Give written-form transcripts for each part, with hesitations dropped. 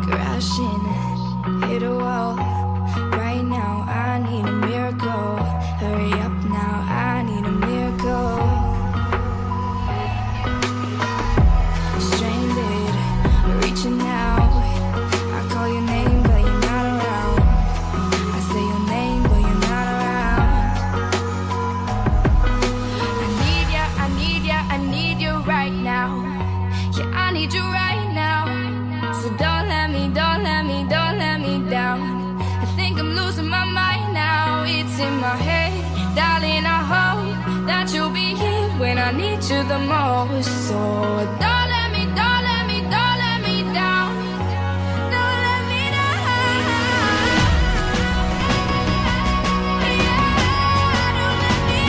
crashing, hit a wall. Right now, I need a miracle. Hurry up now, I need a miracle. Stranded, reaching out. I call your name, but you're not around. I say your name, but you're not around. I need ya, I need ya, I need you right now. Yeah, I need you right now. So don't let me down. I think I'm losing my mind now. It's in my head, darling. I hope that you'll be here when I need you the most. So don't let me down. Don't let me down. Don't let me down. Yeah, don't let me down. Yeah, don't let me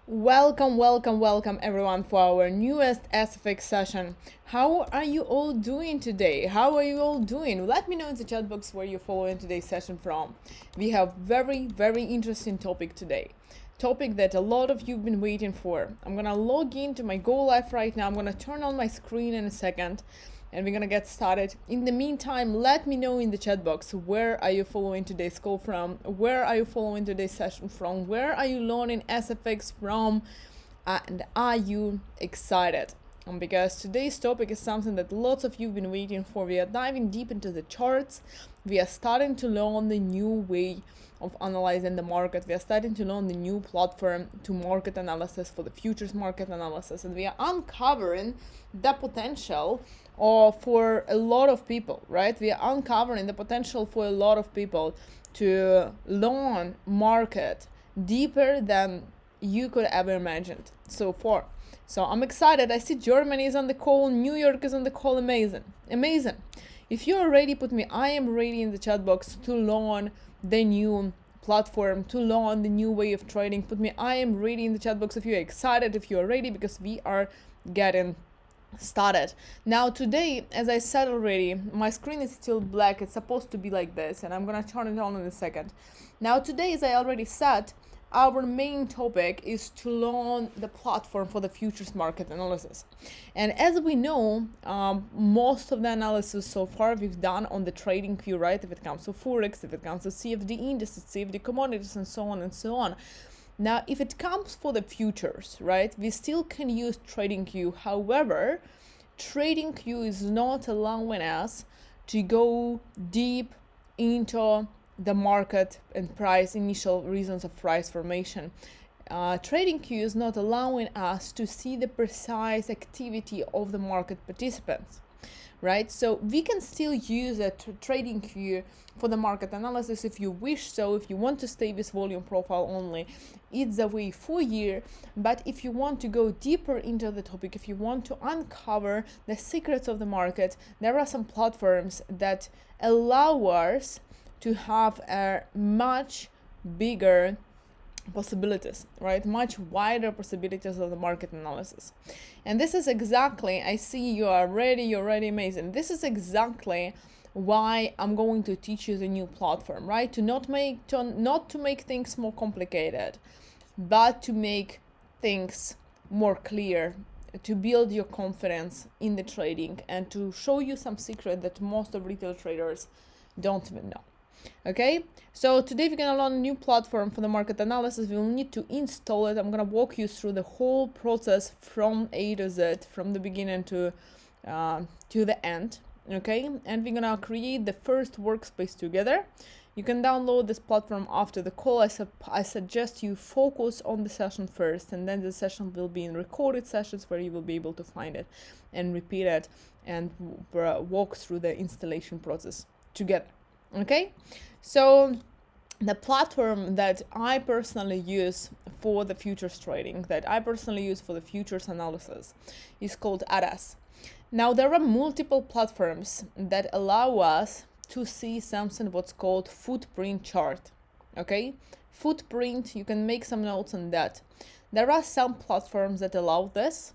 Welcome everyone for our newest SFX session. How are you all doing today? How are you all doing? Let me know in the chat box where you're following today's session from. We have very interesting topic today. Topic that a lot of you've been waiting for. I'm gonna log into my Go Live right now. I'm gonna turn on my screen in a second and we're gonna get started. In the meantime, let me know in the chat box, where are you following today's call from? Where are you following today's session from? Where are you learning SFX from? And are you excited? Because today's topic is something that lots of you have been waiting for. We are diving deep into the charts. We are starting to learn the new way of analyzing the market. We are starting to learn the new platform to market analysis for the futures market analysis. And we are uncovering the potential for a lot of people, right? We are uncovering the potential for a lot of people to learn market deeper than you could ever imagined so far. So I'm excited. I see Germany is on the call, New York is on the call. Amazing. If you're ready, put me I am ready in the chat box to learn the new platform, to learn the new way of trading. Put me I am ready in the chat box if you're excited, if you're ready, because we are getting started. Now today, as I said already, my screen is still black. It's supposed to be like this, and I'm gonna turn it on in a second. Now today, as I already said, our main topic is to learn the platform for the futures market analysis. And as we know, most of the analysis so far we've done on the trading queue, right? If it comes to Forex, if it comes to CFD indices, CFD commodities, and so on and so on. Now, if it comes for the futures, right, we still can use TradingView. However, TradingView is not allowing us to go deep into the market and price, initial reasons of price formation. TradingView is not allowing us to see the precise activity of the market participants. Right, so we can still use a TradingView for the market analysis if you wish. So if you want to stay with volume profile only, it's the way for you. But if you want to go deeper into the topic, if you want to uncover the secrets of the market, there are some platforms that allow us to have a much bigger possibilities, right? Much wider possibilities of the market analysis. And this is exactly, I see you're already amazing. This is exactly why I'm going to teach you the new platform, right? Not to make things more complicated, but to make things more clear, to build your confidence in the trading, and to show you some secret that most of retail traders don't even know. Okay, so today we're gonna learn a new platform for the market analysis. We will need to install it. I'm gonna walk you through the whole process from A to Z, from the beginning to the end. Okay, and we're gonna create the first workspace together. You can download this platform after the call. I suggest you focus on the session first, and then the session will be in recorded sessions where you will be able to find it and repeat it and walk through the installation process together. Okay, so the platform that I personally use for the futures trading, that I personally use for the futures analysis, is called ADAS. Now, there are multiple platforms that allow us to see something what's called footprint chart. Okay, footprint, you can make some notes on that. There are some platforms that allow this.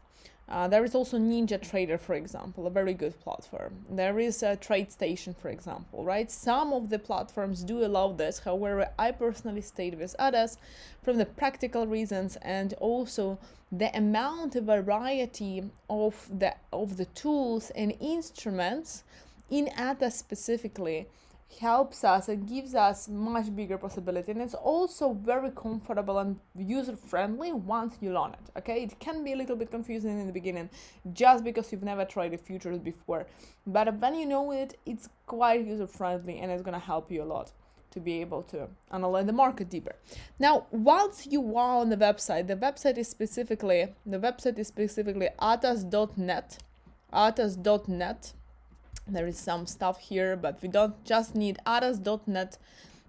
There is also Ninja Trader, for example, a very good platform. There is a TradeStation, for example, right? Some of the platforms do allow this. However, I personally stayed with others from the practical reasons, and also the amount of variety of the tools and instruments in ATA specifically helps us and gives us much bigger possibility, and it's also very comfortable and user friendly once you learn it. Okay, it can be a little bit confusing in the beginning just because you've never tried the futures before, but when you know it, it's quite user friendly, and it's going to help you a lot to be able to analyze the market deeper. Now, once you are on the website, the website is specifically atas.net. There is some stuff here, but we don't just need atas.net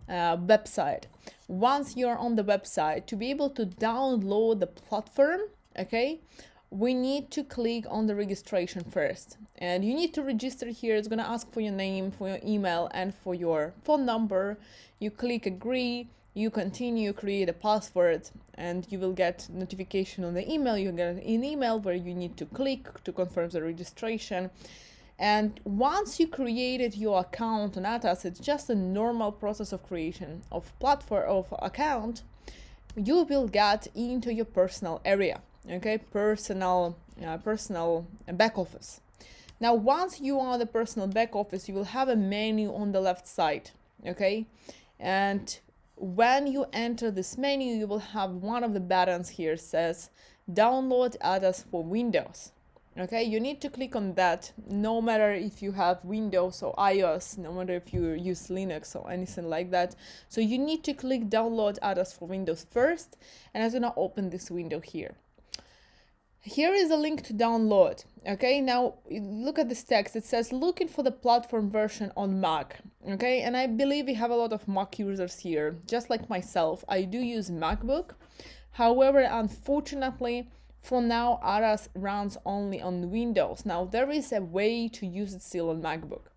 website. Once you're on the website, to be able to download the platform, okay, we need to click on the registration first. And you need to register here. It's going to ask for your name, for your email, and for your phone number. You click agree, you continue, create a password, and you will get notification on the email. You get an email where you need to click to confirm the registration. And once you created your account on Atas, it's just a normal process of creation of platform of account. You will get into your personal area, okay, personal back office. Now, once you are the personal back office, you will have a menu on the left side, okay, and when you enter this menu, you will have one of the buttons here says download Atas for Windows. Okay, you need to click on that no matter if you have Windows or iOS, no matter if you use Linux or anything like that. So you need to click download Atas for Windows first, and I'm gonna open this window here. Here is a link to download. Okay, now look at this text. It says looking for the platform version on Mac. Okay, and I believe we have a lot of Mac users here, just like myself. I do use MacBook. However, unfortunately, for now, Atas runs only on Windows. Now, there is a way to use it still on MacBook.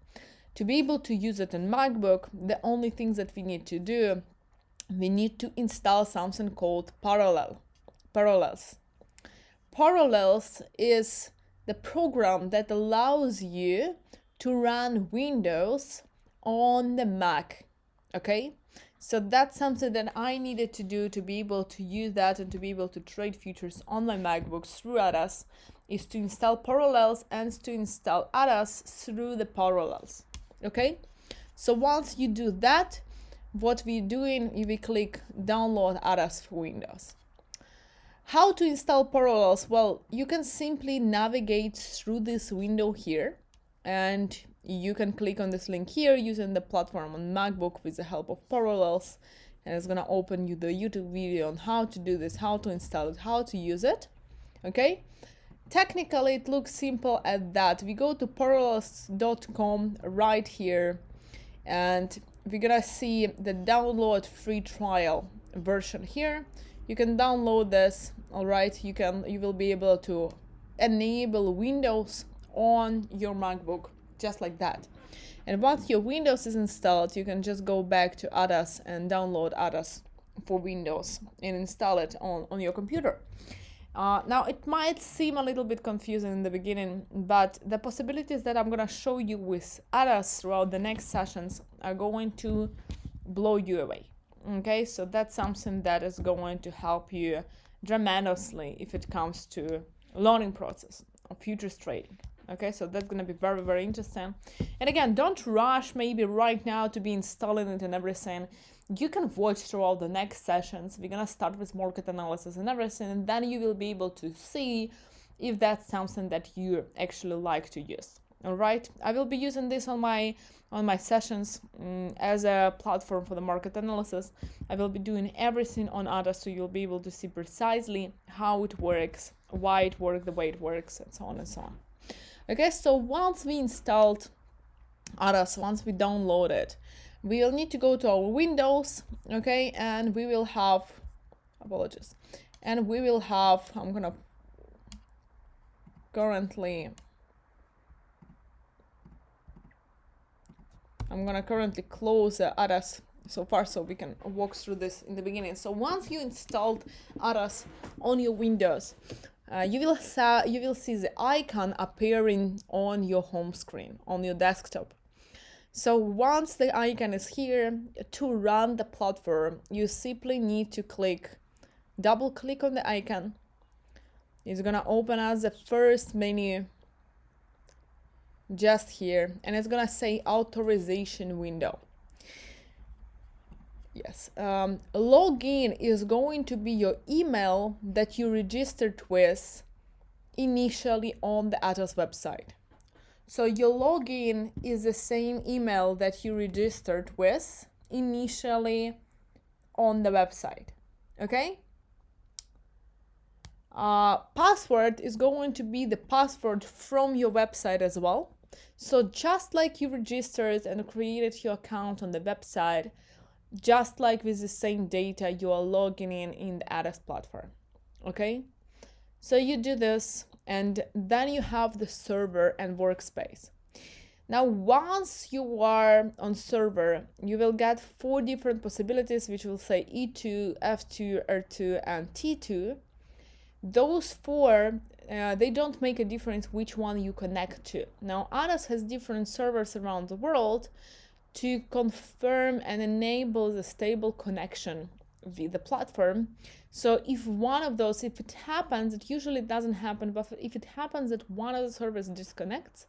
To be able to use it on MacBook, the only things that we need to do, we need to install something called Parallels. Parallels is the program that allows you to run Windows on the Mac. Okay? So that's something that I needed to do to be able to use that and to be able to trade futures on my MacBooks through Atas, is to install Parallels and to install Atas through the Parallels. Okay, so once you do that, what we're doing, we click download Atas for Windows. How to install Parallels? Well, you can simply navigate through this window here, and you can click on this link here using the platform on MacBook with the help of Parallels, and it's gonna open you the YouTube video on how to do this, how to install it, how to use it. Okay, technically it looks simple at that. We go to parallels.com right here, and we're gonna see the download free trial version here. You can download this. All right, you will be able to enable Windows on your MacBook just like that. And once your Windows is installed, you can just go back to Atas and download Atas for Windows and install it on your computer. Now, it might seem a little bit confusing in the beginning, but the possibilities that I'm going to show you with others throughout the next sessions are going to blow you away. Okay, so that's something that is going to help you tremendously if it comes to learning process of futures trading. Okay, so that's going to be very, very interesting. And again, don't rush maybe right now to be installing it and everything. You can watch throughout the next sessions. We're going to start with market analysis and everything, and then you will be able to see if that's something that you actually like to use. All right, I will be using this on my sessions as a platform for the market analysis. I will be doing everything on ADA, so you'll be able to see precisely how it works, why it works, the way it works, and so on and so on. Okay, so once we installed ADAS, once we download it, we will need to go to our Windows, okay, and we will have, apologies, and we will have, I'm gonna currently close ADAS so far so we can walk through this in the beginning. So once you installed ADAS on your Windows, you will see the icon appearing on your home screen, on your desktop. So once the icon is here, to run the platform, you simply need to double click on the icon. It's gonna open us the first menu just here, and it's gonna say authorization window. Yes, login is going to be your email that you registered with initially on the Atos website. So your login is the same email that you registered with initially on the website, okay? Password is going to be the password from your website as well. So just like you registered and created your account on the website, just like with the same data, you are logging in the Atos platform, okay? So you do this, and then you have the server and workspace. Now, once you are on server, you will get 4 different possibilities, which will say E2, F2, R2, and T2. Those 4, they don't make a difference which one you connect to. Now, Atos has different servers around the world to confirm and enable the stable connection with the platform. So if one of those, if it happens, it usually doesn't happen, but if it happens that one of the servers disconnects,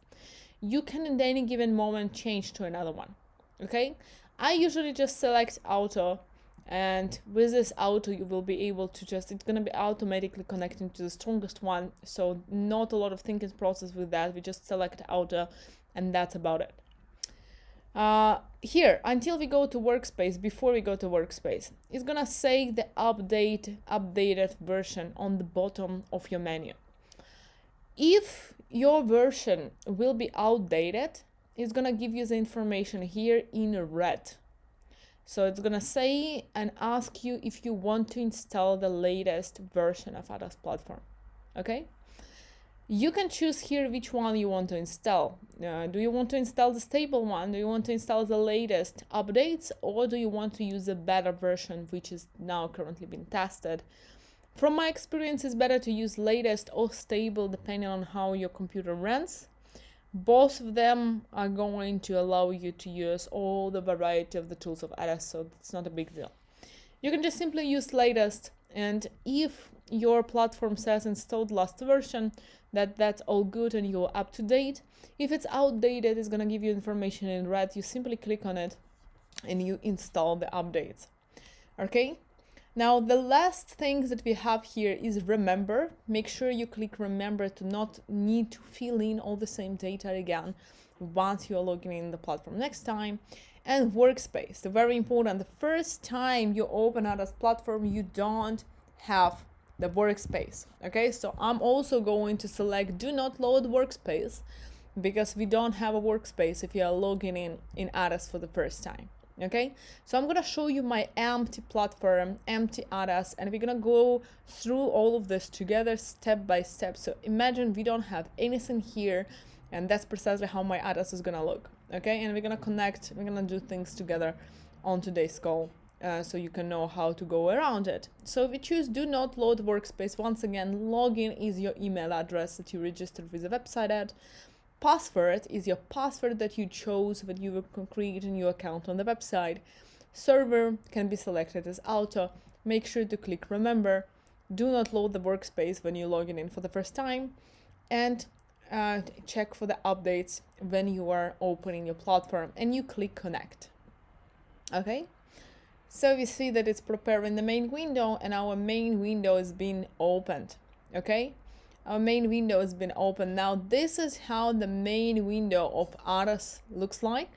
you can at any given moment change to another one, okay? I usually just select auto, and with this auto, you will be able to it's gonna be automatically connecting to the strongest one, so not a lot of thinking process with that. We just select auto, and that's about it. Here, until we go to workspace, before we go to workspace, it's gonna say the updated version on the bottom of your menu. If your version will be outdated, it's gonna give you the information here in red. So it's gonna say and ask you if you want to install the latest version of Atos platform, okay? You can choose here which one you want to install. Do you want to install the stable one? Do you want to install the latest updates? Or do you want to use a better version, which is now currently being tested? From my experience, it's better to use latest or stable, depending on how your computer runs. Both of them are going to allow you to use all the variety of the tools of Atos, so it's not a big deal. You can just simply use latest, and if your platform says installed last version, that's all good and you're up to date. If it's outdated, it's gonna give you information in red. You simply click on it and you install the updates. Okay, now the last thing that we have here is remember. Make sure you click remember to not need to fill in all the same data again once you're logging in the platform next time. And workspace, very important. The first time you open Atos platform, you don't have the workspace, okay? So I'm also going to select do not load workspace, because we don't have a workspace if you are logging in Atos for the first time, okay? So I'm gonna show you my empty platform, empty Atos, and we're gonna go through all of this together step by step. So imagine we don't have anything here, and that's precisely how my Atos is gonna look, okay? And we're gonna do things together on today's call so you can know how to go around it. So if you choose do not load workspace, once again, login is your email address that you registered with the website at. Password is your password that you chose when you were creating your account on the website. Server can be selected as auto. Make sure to click remember. Do not load the workspace when you're logging in for the first time. And check for the updates when you are opening your platform, and you click connect. Okay, so we see that it's preparing the main window, and our main window is being opened. Okay, our main window has been opened. Now this is how the main window of ARAS looks like.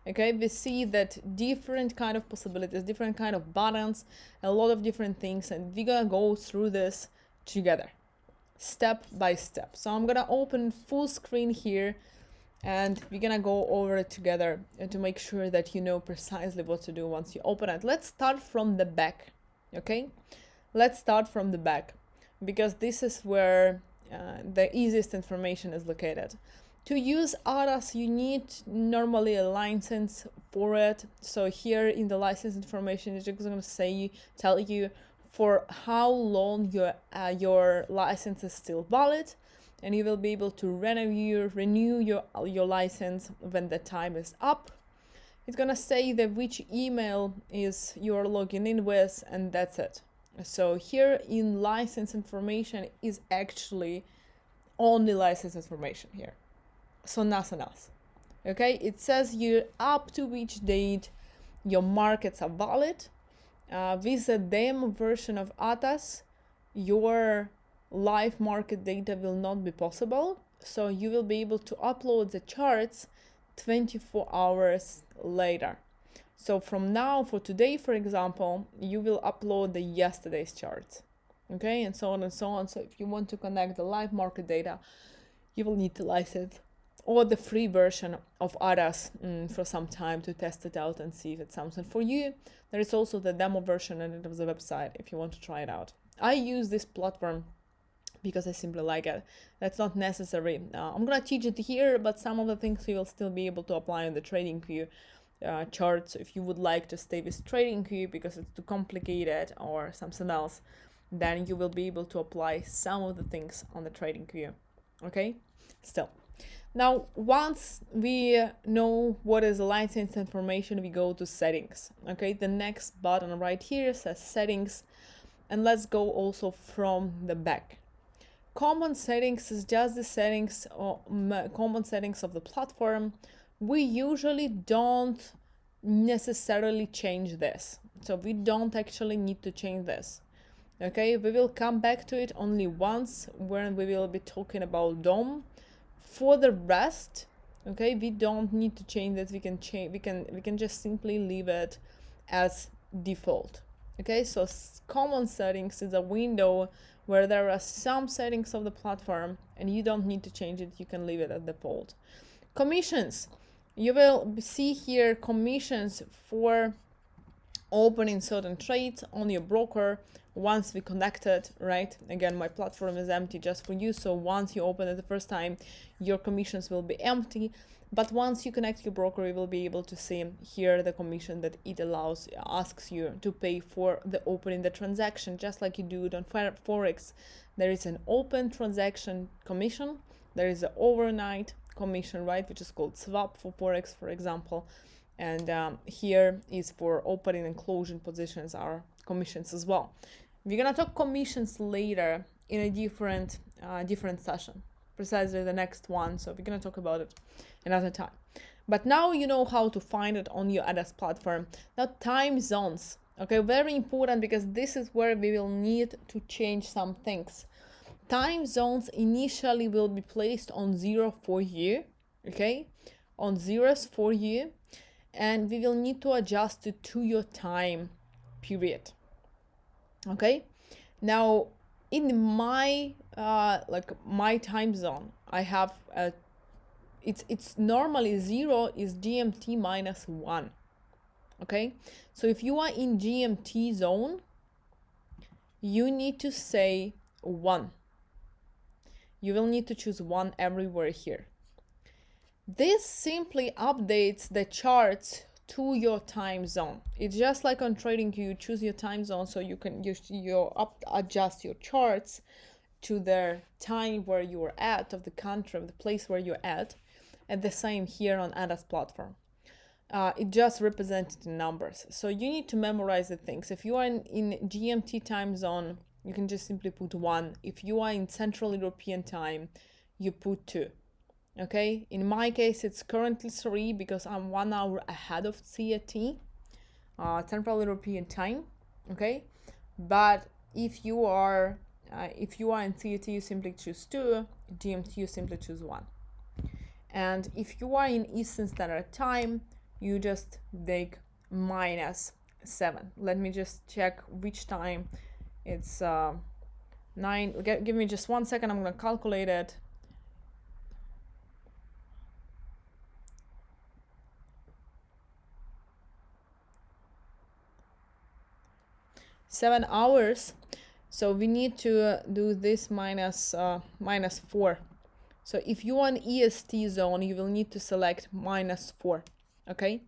Okay, we see that different kind of possibilities, different kind of buttons, a lot of different things, and we're gonna go through this together, step by step. So I'm gonna open full screen here, and we're gonna go over it together to make sure that you know precisely what to do once you open it. Let's start from the back. Okay, let's start from the back, because this is where the easiest information is located. To use ARAS, you need normally a license for it. So here in the license information, it's just going to tell you for how long your license is still valid, and you will be able to renew your license when the time is up. It's gonna say that which email is you're logging in with, and that's it. So here in license information is actually only license information here, so nothing else. Okay, it says you up to which date your markets are valid. With the demo version of ATAS, your live market data will not be possible, so you will be able to upload the charts 24 hours later. So from now, for today, for example, you will upload the yesterday's charts, okay, and so on and so on. So if you want to connect the live market data, you will need the license or the free version of ARAS for some time to test it out and see if it's something for you. There is also the demo version on the website if you want to try it out. I use this platform because I simply like it. That's not necessary. I'm gonna teach it here, but some of the things you will still be able to apply on the TradingView charts. If you would like to stay with TradingView because it's too complicated or something else, then you will be able to apply some of the things on the TradingView. Okay, still. Now, once we know what is license information, we go to settings. Okay, the next button right here says settings, and let's go also from the back. Common settings is just the settings or common settings of the platform. We usually don't necessarily change this, so we don't actually need to change this. Okay, we will come back to it only once when we will be talking about DOM. For the rest, okay, we don't need to change this. We can just simply leave it as default. Okay, so common settings is a window where there are some settings of the platform and you don't need to change it. You can leave it at default. Commissions, you will see here commissions for opening certain trades on your broker once we connect it, right? Again, my platform is empty just for you, so once you open it the first time, your commissions will be empty. But once you connect your broker, you will be able to see here the commission that it asks you to pay for the opening the transaction, just like you do it on Forex. There is an open transaction commission, there is an overnight commission, right, which is called swap for Forex, for example. And here is for opening and closing positions are commissions as well. We're gonna talk commissions later in a different session, precisely the next one. So we're gonna talk about it another time. But now you know how to find it on your ADAS platform. Now time zones, okay, very important because this is where we will need to change some things. Time zones initially will be placed on 0 for you, okay, on zeros for you. And we will need to adjust it to your time period. Okay, now in my my time zone, I have it's normally 0 is GMT minus 1. Okay, so if you are in GMT zone, you need to say 1. You will need to choose 1 everywhere here. This simply updates the charts to your time zone. It's just like on trading, you choose your time zone, so you can adjust your charts to the time where you're at, of the country, of the place where you're at. And the same here on ADAS platform. It just represents the numbers. So you need to memorize the things. If you are in GMT time zone, you can just simply put 1. If you are in Central European time, you put 2. Okay, in my case, it's currently 3 because I'm 1 hour ahead of CET, Central European time. Okay, but if you are in CET, you simply choose 2. GMT, you simply choose 1. And if you are in Eastern Standard Time, you just take -7. Let me just check which time. It's 9. Give me just 1 second. I'm gonna calculate it. -7 hours. So we need to do this -4. So if you want EST zone, you will need to select -4. Okay,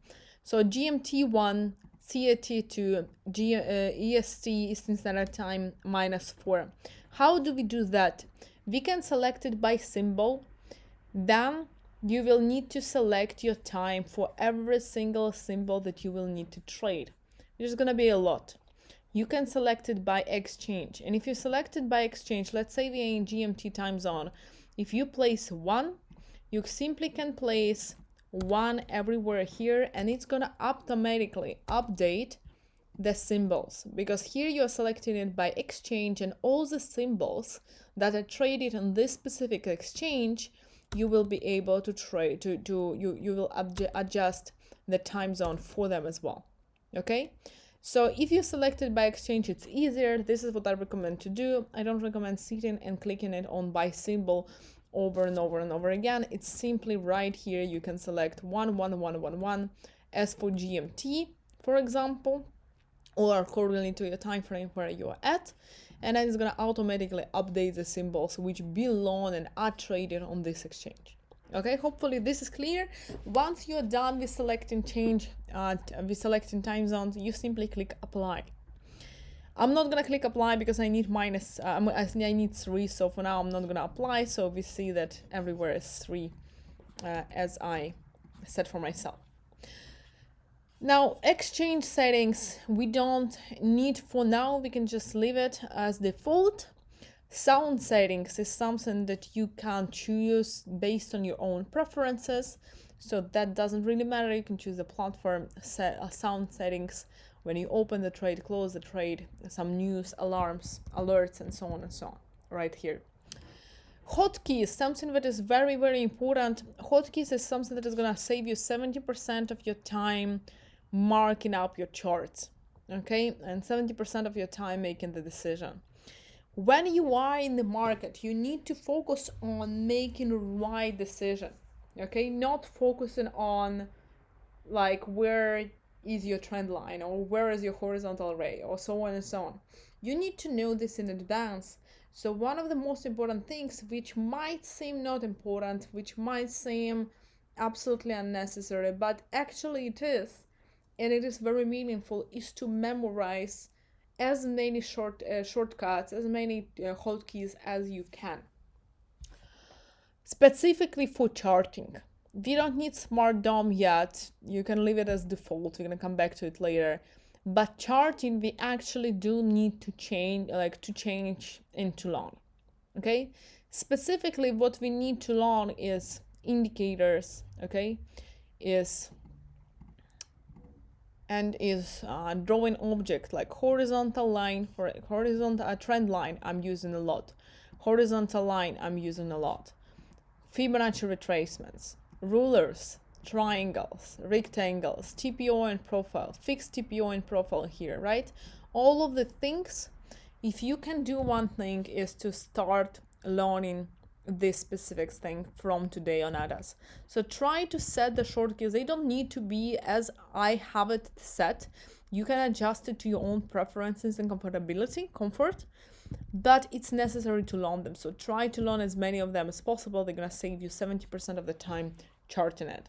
so GMT 1, CET 2, EST, Eastern Standard Time, -4. How do we do that? We can select it by symbol. Then you will need to select your time for every single symbol that you will need to trade. There's gonna be a lot. You can select it by exchange. And if you select it by exchange, let's say we're in GMT time zone, if you place 1, you simply can place 1 everywhere here, and it's gonna automatically update the symbols, because here you're selecting it by exchange, and all the symbols that are traded on this specific exchange, you will be able to trade, you will adjust the time zone for them as well. Okay, so if you select it by exchange, it's easier. This is what I recommend to do. I don't recommend sitting and clicking it on by symbol over and over and over again. It's simply right here. You can select 1, 1, 1, 1, 1 as for GMT, for example, or accordingly to your time frame where you are at, and then it's going to automatically update the symbols which belong and are traded on this exchange. Okay, hopefully this is clear. Once you're done with selecting time zones, you simply click apply. I'm not gonna click apply because I need I need 3, so for now I'm not gonna apply. So we see that everywhere is 3 as I set for myself. Now, exchange settings we don't need for now. We can just leave it as default. Sound settings is something that you can choose based on your own preferences, so that doesn't really matter. You can choose the platform sound settings when you open the trade, close the trade, some news, alarms, alerts, and so on and so on, right here. Hotkeys, something that is very, very important. Hotkeys is something that is gonna save you 70% of your time marking up your charts, okay, and 70% of your time making the decision. When you are in the market, you need to focus on making the right decision, okay? Not focusing on like where is your trend line or where is your horizontal array or so on and so on. You need to know this in advance. So one of the most important things, which might seem not important, which might seem absolutely unnecessary, but actually it is, and it is very meaningful, is to memorize as many shortcuts, as many hotkeys as you can. Specifically for charting, we don't need Smart DOM yet. You can leave it as default. We're gonna come back to it later. But charting, we actually do need to change into long. Okay. Specifically, what we need to learn is indicators. Okay, is drawing objects like horizontal line. For horizontal trend line, I'm using a lot. Horizontal line, I'm using a lot. Fibonacci retracements, rulers, triangles, rectangles, TPO and profile, fixed TPO and profile here, right? All of the things, if you can do one thing, is to start learning this specific thing from today on ADAS. So try to set the shortcuts. They don't need to be as I have it set. You can adjust it to your own preferences and comfort, but it's necessary to learn them. So try to learn as many of them as possible. They're gonna save you 70% of the time charting it.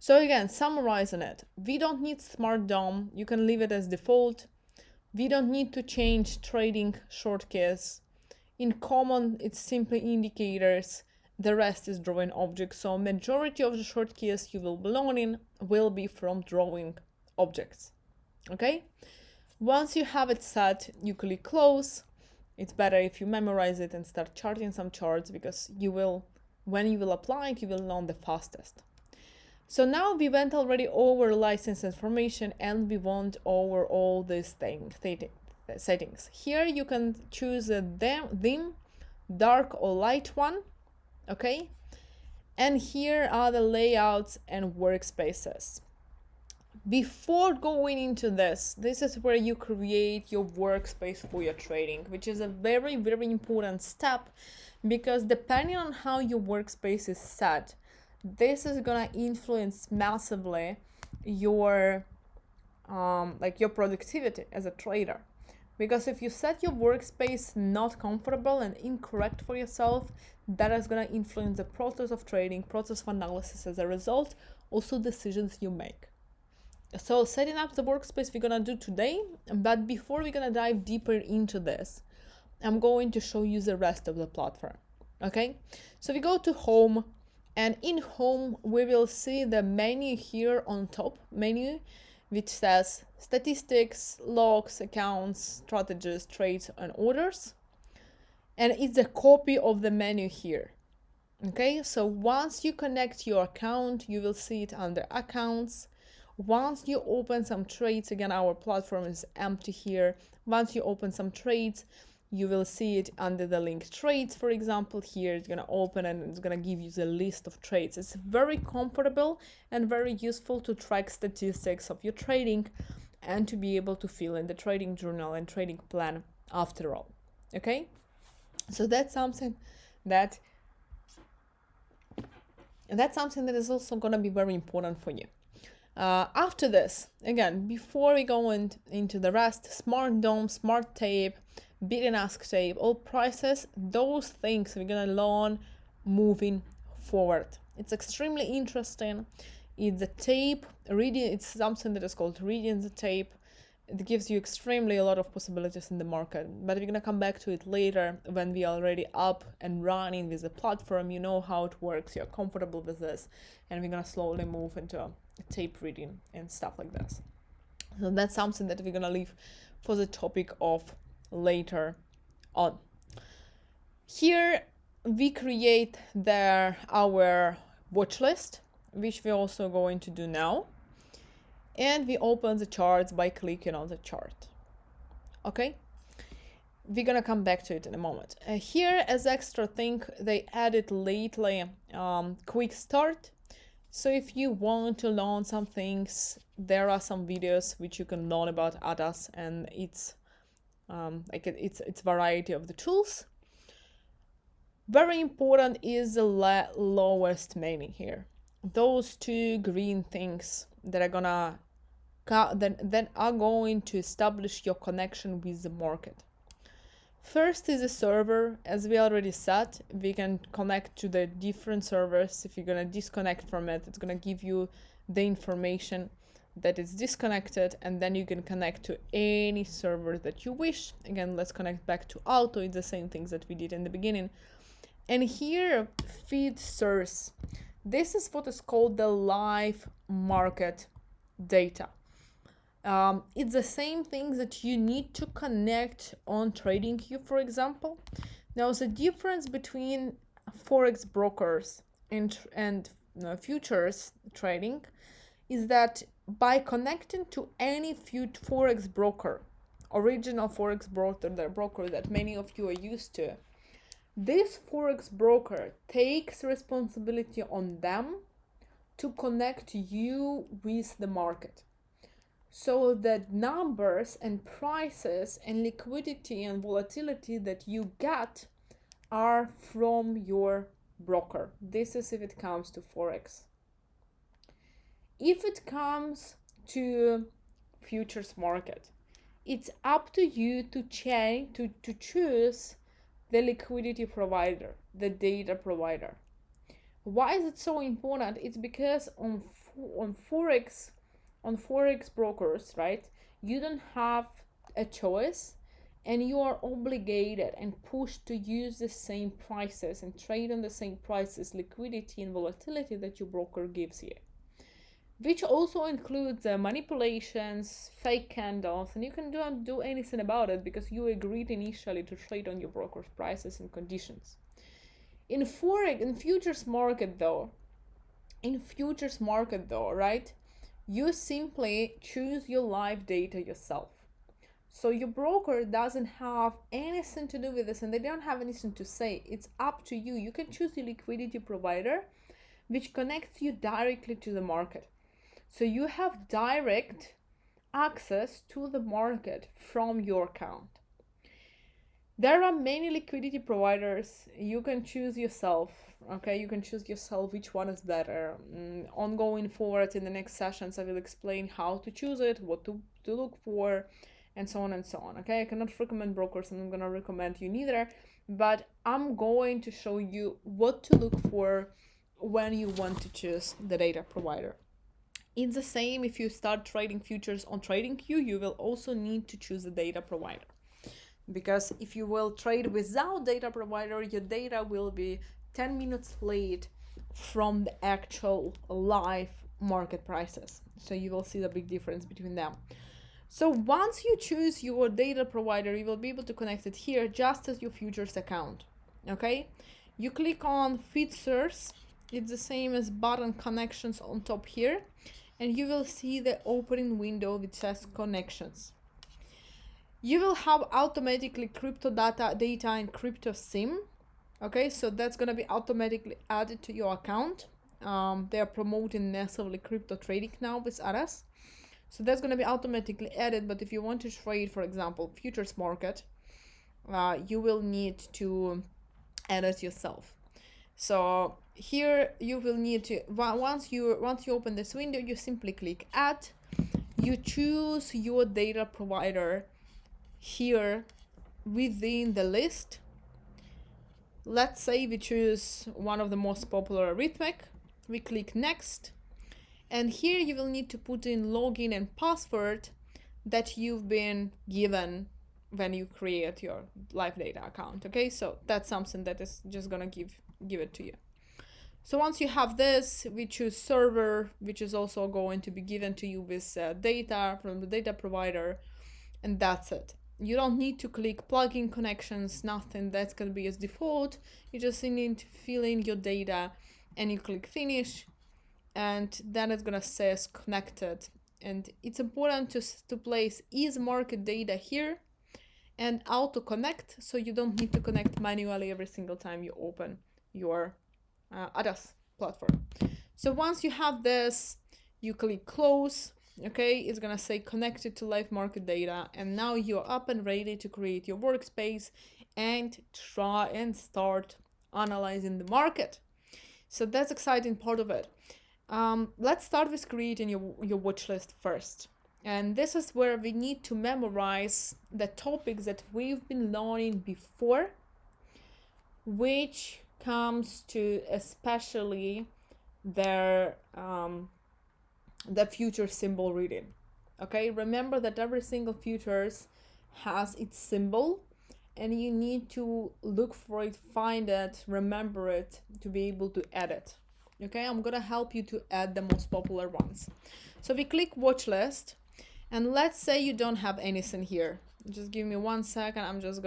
So again, summarizing it, we don't need smart DOM. You can leave it as default. We don't need to change trading shortcuts. In common, it's simply indicators. The rest is drawing objects. So majority of the shortcuts you will be learning will be from drawing objects. Okay? Once you have it set, you click close. It's better if you memorize it and start charting some charts, because when you will apply it, you will learn the fastest. So now we went already over license information, and we went over all these settings. Here you can choose a dim, dark or light one, okay? And here are the layouts and workspaces. Before going into this is where you create your workspace for your trading, which is a very, very important step, because depending on how your workspace is set, this is gonna influence massively your your productivity as a trader. Because if you set your workspace not comfortable and incorrect for yourself, that is gonna influence the process of trading, process of analysis, as a result, also decisions you make. So setting up the workspace we're gonna do today, but before we're gonna dive deeper into this, I'm going to show you the rest of the platform. Okay, so we go to home, and in home we will see the menu here on top menu, which says statistics, logs, accounts, strategies, trades, and orders. And it's a copy of the menu here. Okay, so once you connect your account, you will see it under accounts. Once you open some trades, again, our platform is empty here. Once you open some trades, you will see it under the link trades. For example, here it's gonna open and it's gonna give you the list of trades. It's very comfortable and very useful to track statistics of your trading and to be able to fill in the trading journal and trading plan after all. Okay, so that's something that is also gonna be very important for you. After this, again, before we go into the rest, smart DOM, smart tape, bid and ask tape, all prices, those things we're gonna learn moving forward. It's extremely interesting. It's a tape reading. It's something that is called reading the tape. It gives you extremely a lot of possibilities in the market, but we're gonna come back to it later when we are already up and running with the platform. You know how it works, you're comfortable with this, and we're gonna slowly move into tape reading and stuff like this. So that's something that we're gonna leave for the topic of later on. Here we create our watch list, which we're also going to do now. And we open the charts by clicking on the chart. Okay, we're gonna come back to it in a moment. Here, as extra thing, they added lately quick start. So if you want to learn some things, there are some videos which you can learn about ADAS, and it's variety of the tools. Very important is the lowest menu here. Those two green things that are gonna that are going to establish your connection with the market. First is a server. As we already said, we can connect to the different servers. If you're gonna disconnect from it, it's gonna give you the information that it's disconnected, and then you can connect to any server that you wish. Again, let's connect back to auto. It's the same things that we did in the beginning. And here, feed source. This is what is called the live market data. It's the same thing that you need to connect on TradingView, for example. Now, the difference between forex brokers and futures trading is that by connecting to any forex broker, original forex broker, the broker that many of you are used to, this forex broker takes responsibility on them to connect you with the market. So the numbers and prices and liquidity and volatility that you get are from your broker. This is if it comes to Forex. If it comes to futures market, it's up to you to choose the liquidity provider, the data provider. Why is it so important? It's because on forex brokers, right? You don't have a choice, and you are obligated and pushed to use the same prices and trade on the same prices, liquidity and volatility that your broker gives you, which also includes manipulations, fake candles, and you can don't do anything about it because you agreed initially to trade on your broker's prices and conditions. In futures market though, right, you simply choose your live data yourself. So your broker doesn't have anything to do with this, and they don't have anything to say. It's up to you. You can choose the liquidity provider, which connects you directly to the market. So you have direct access to the market from your account. There are many liquidity providers. You can choose yourself. Okay, you can choose yourself which one is better. Ongoing forward in the next sessions, I will explain how to choose it, what to look for, and so on and so on. Okay, I cannot recommend brokers, and I'm gonna recommend you neither, but I'm going to show you what to look for when you want to choose the data provider. It's the same if you start trading futures on TradingView, you will also need to choose a data provider. Because if you will trade without data provider, your data will be 10 minutes late from the actual live market prices. So you will see the big difference between them. So once you choose your data provider, you will be able to connect it here just as your futures account. Okay, you click on features. It's the same as button connections on top here, and you will see the opening window which says connections. You will have automatically crypto data and crypto SIM. Okay, so that's gonna be automatically added to your account. They are promoting massively crypto trading now with others. So that's gonna be automatically added, but if you want to trade, for example, futures market, you will need to add it yourself. So here you will need to, once you open this window, you simply click add. You choose your data provider here within the list. Let's say we choose one of the most popular, Rhythmic. We click next, and here you will need to put in login and password that you've been given when you create your live data account. Okay, so that's something that is just gonna give it to you. So once you have this, we choose server, which is also going to be given to you with data from the data provider, and that's it. You don't need to click plugin connections, nothing. That's going to be as default. You just need to fill in your data, and you click finish, and then it's going to say connected. And it's important to place is market data here and auto connect, so you don't need to connect manually every single time you open your ADAS platform. So once you have this, you click close. Okay, it's gonna say connected to live market data, and now you're up and ready to create your workspace and try and start analyzing the market. So that's exciting part of it. Let's start with creating your watch list first. And this is where we need to memorize the topics that we've been learning before, which comes to especially the future symbol reading. Okay, remember that every single futures has its symbol, and you need to look for it, find it, remember it to be able to add it. Okay, I'm gonna help you to add the most popular ones. So we click watch list, and let's say you don't have anything here. Just give me 1 second. I'm just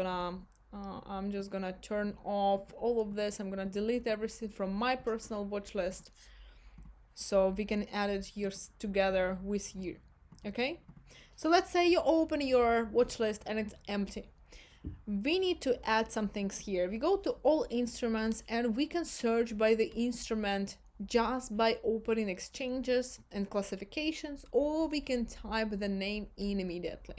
gonna turn off all of this. I'm gonna delete everything from my personal watch list, so we can add it here together with you. Okay, so let's say you open your watch list and it's empty. We need to add some things here. We go to all instruments, and we can search by the instrument just by opening exchanges and classifications, or we can type the name in immediately.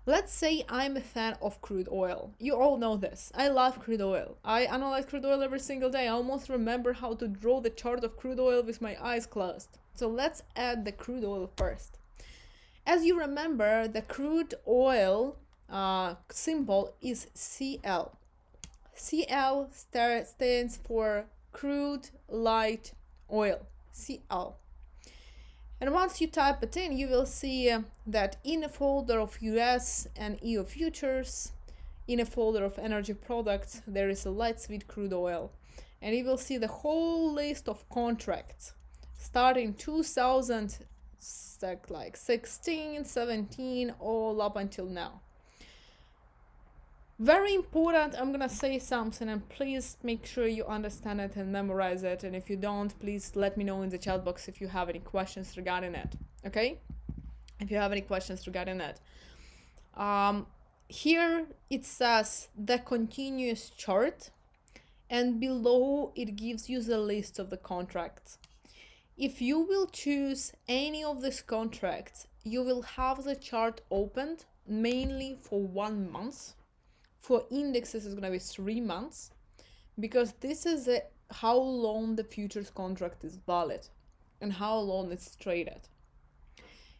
Let's say I'm a fan of crude oil. You all know this. I love crude oil. I analyze crude oil every single day. I almost remember how to draw the chart of crude oil with my eyes closed. So let's add the crude oil first. As you remember, the crude oil symbol is CL. CL stands for crude light oil. CL. And once you type it in, you will see that in a folder of US and EU futures, in a folder of energy products, there is a light sweet crude oil. And you will see the whole list of contracts starting 2016, 17, all up until now. Very important, I'm gonna say something, and please make sure you understand it and memorize it. And if you don't, please let me know in the chat box if you have any questions regarding it. Okay? If you have any questions regarding it. Here it says the continuous chart, and below it gives you the list of the contracts. If you will choose any of these contracts, you will have the chart opened mainly for 1 month. For indexes, it's going to be 3 months, because this is how long the futures contract is valid and how long it's traded.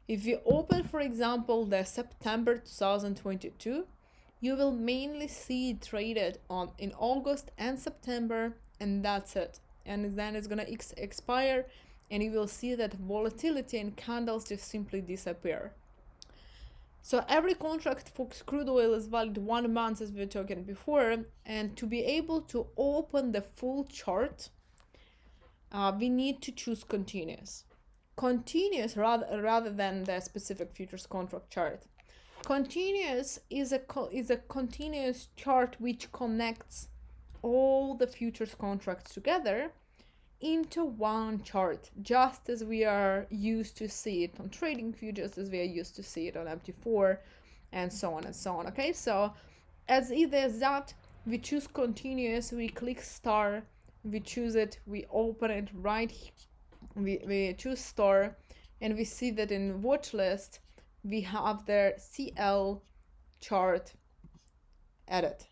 If you open, for example, the September 2022, you will mainly see it traded in August and September, and that's it. And then it's going to expire, and you will see that volatility and candles just simply disappear. So every contract for crude oil is valid 1 month, as we were talking before. And to be able to open the full chart, we need to choose continuous. Continuous rather than the specific futures contract chart. Continuous is a continuous chart which connects all the futures contracts together into one chart, just as we are used to see it on trading futures, as we are used to see it on MT4, and so on and so on. Okay, so as either as that, we choose continuous, we click star, we choose it, we open it right, we choose star, and we see that in watch list we have their CL chart edit.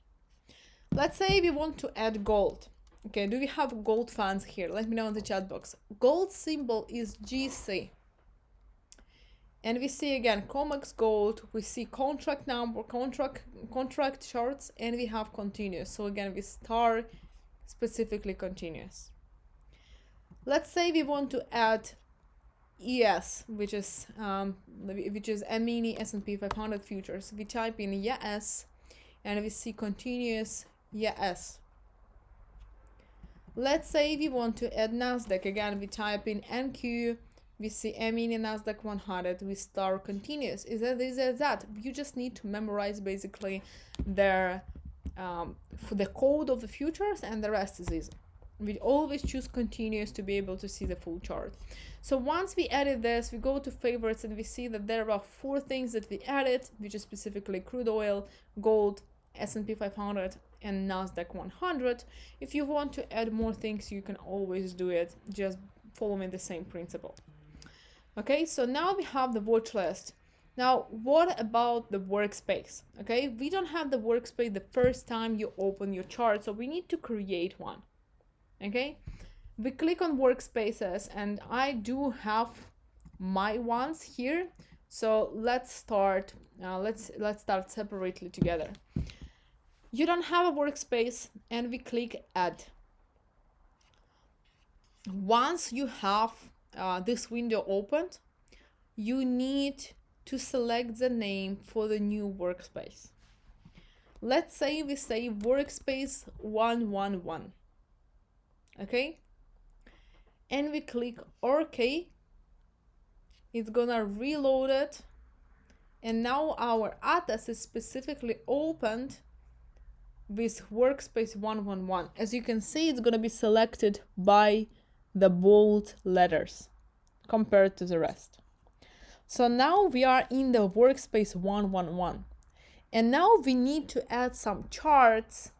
Let's say we want to add gold. Okay, do we have gold fans here? Let me know in the chat box. Gold symbol is GC. And we see again COMEX gold, we see contract number, contract charts, and we have continuous. So again, we star specifically continuous. Let's say we want to add ES, which is mini S&P 500 futures. We type in ES, and we see continuous ES. Let's say we want to add Nasdaq. Again, we type in NQ, we see mini Nasdaq 100, we star continuous. Is that? You just need to memorize basically their for the code of the futures, and the rest is easy. We always choose continuous to be able to see the full chart. So once we added this, we go to favorites, and we see that there are 4 things that we added, which is specifically crude oil, gold, S&P 500, and Nasdaq 100. If you want to add more things, you can always do it, just following the same principle. Okay, so now we have the watch list. Now, what about the workspace? Okay, we don't have the workspace the first time you open your chart, so we need to create one. Okay, we click on workspaces, and I do have my ones here. So let's start. Let's start separately together. You don't have a workspace, and we click add. Once you have this window opened, you need to select the name for the new workspace. Let's say we say workspace 111. Okay, and we click OK. It's gonna reload it, and now our atlas is specifically opened with workspace 111. As you can see, it's gonna be selected by the bold letters compared to the rest. So now we are in the workspace 111, and now we need to add some charts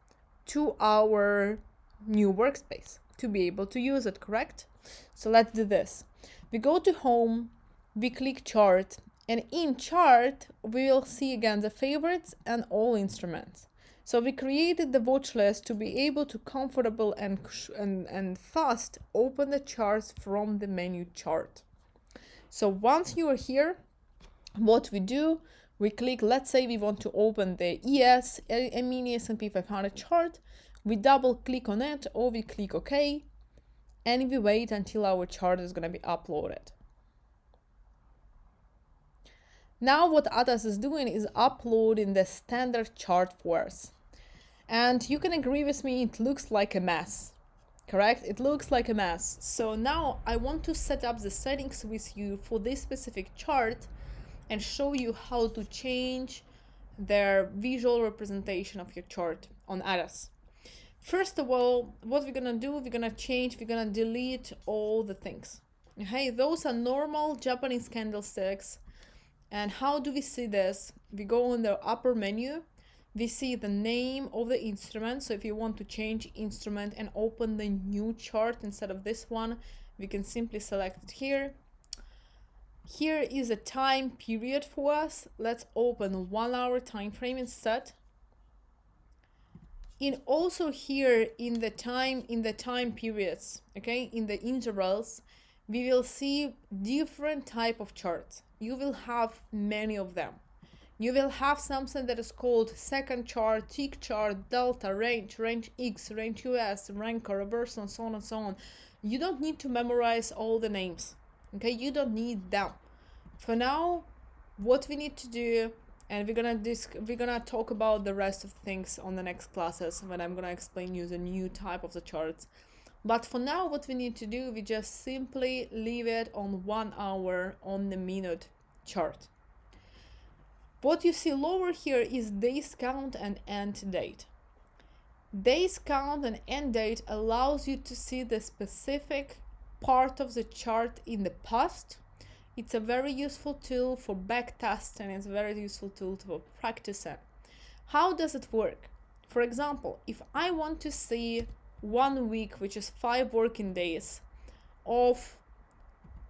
to our new workspace to be able to use it, correct? So let's do this. We go to home, we click chart, and in chart we will see again the favorites and all instruments. So we created the watch list to be able to comfortable and fast open the charts from the menu chart. So once you are here, what we do, we click, let's say we want to open the ES, a mini S&P 500 chart. We double click on it, or we click OK, and we wait until our chart is going to be uploaded. Now what Atas is doing is uploading the standard chart for us. And you can agree with me, it looks like a mess, correct? It looks like a mess. So now I want to set up the settings with you for this specific chart and show you how to change their visual representation of your chart on Atas. First of all, what we're gonna do, we're gonna delete all the things. Okay, those are normal Japanese candlesticks. And how do we see this? We go in the upper menu, we see the name of the instrument. So if you want to change instrument and open the new chart instead of this one, we can simply select it here. Here is a time period for us. Let's open 1 hour time frame instead. Also here in the time periods, okay, in the intervals, we will see different type of charts. You will have many of them. You will have something that is called second chart, tick chart, delta, range X, range US, ranker, reversal, and so on and so on. You don't need to memorize all the names, okay? You don't need them. For now, what we need to do, and we're gonna talk about the rest of things on the next classes when I'm gonna explain you the new type of the charts. But for now, what we need to do, we just simply leave it on 1 hour on the minute chart. What you see lower here is days count and end date. Days count and end date allows you to see the specific part of the chart in the past. It's a very useful tool for back testing. It's a very useful tool for practicing. How does it work? For example, if I want to see 1 week, which is 5 working days of,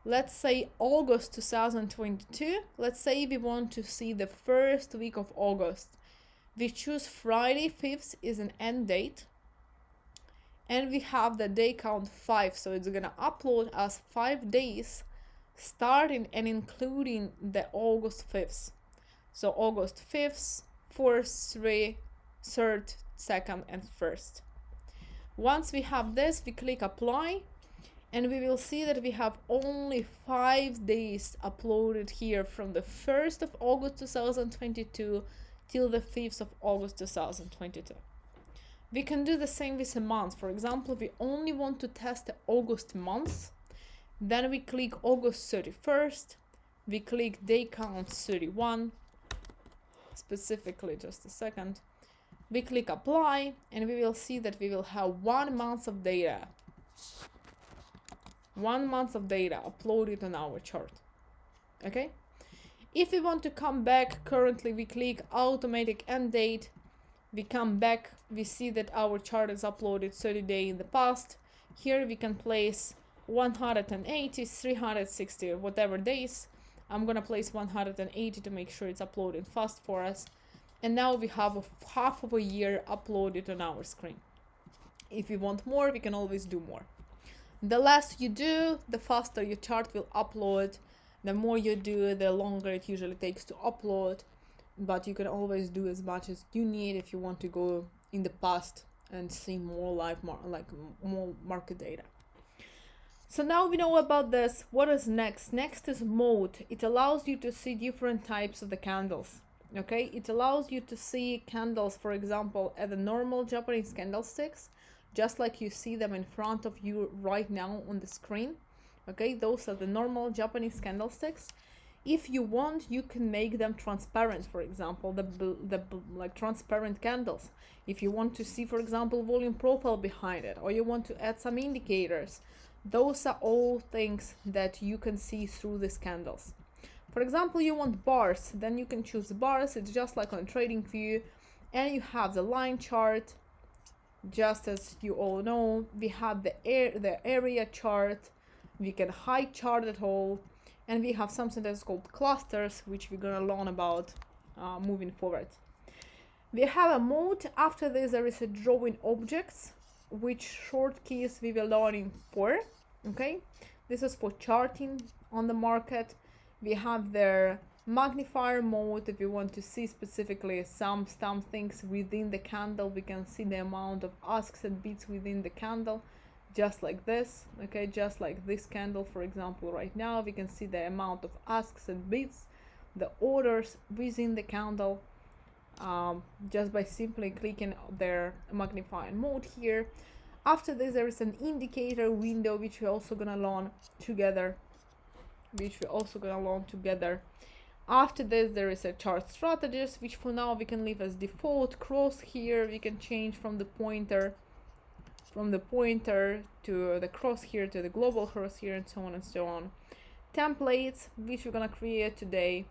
let's say, August 2022. Let's say we want to see the first week of August. We choose Friday 5th is an end date. And we have the day count 5. So it's going to upload us 5 days starting and including the August 5th. So August 5th, 4th, 3rd, 2nd, and 1st. Once we have this, we click apply, and we will see that we have only 5 days uploaded here from the 1st of August 2022 till the 5th of August 2022. We can do the same with a month. For example, we only want to test the August month. Then we click August 31st. We click day count 31. Specifically, just a second. We click apply, and we will see that we will have 1 month of data. 1 month of data uploaded on our chart. Okay? If we want to come back, currently we click automatic end date. We come back, we see that our chart is uploaded 30 days in the past. Here we can place 180, 360, whatever days. I'm gonna place 180 to make sure it's uploaded fast for us. And now we have half of a year uploaded on our screen. If you want more, we can always do more. The less you do, the faster your chart will upload. The more you do, the longer it usually takes to upload. But you can always do as much as you need if you want to go in the past and see more more market data. So now we know about this. What is next? Next is mode. It allows you to see different types of the candles. Okay, it allows you to see candles, for example, at the normal Japanese candlesticks, just like you see them in front of you right now on the screen. Okay, those are the normal Japanese candlesticks. If you want, you can make them transparent, for example, like transparent candles. If you want to see, for example, volume profile behind it, or you want to add some indicators, those are all things that you can see through these candles. For example, you want bars, then you can choose bars. It's just like on TradingView, and you have the line chart. Just as you all know, we have the area chart. We can hide chart at all, and we have something that's called clusters, which we're gonna learn about moving forward. We have a mode. After this, there is a drawing objects, which short keys we will learning for. Okay, this is for charting on the market. We have their magnifier mode. If you want to see specifically some things within the candle, we can see the amount of asks and bids within the candle, just like this. Okay, just like this candle, for example, right now we can see the amount of asks and bids. the orders within the candle just by simply clicking their magnifying mode here. After this, there is an indicator window which we're also gonna learn together. After this, there is a chart strategist, which for now we can leave as default. Cross here, we can change from the pointer to the cross here to the global cross here, and so on and so on. Templates, which we're gonna create today.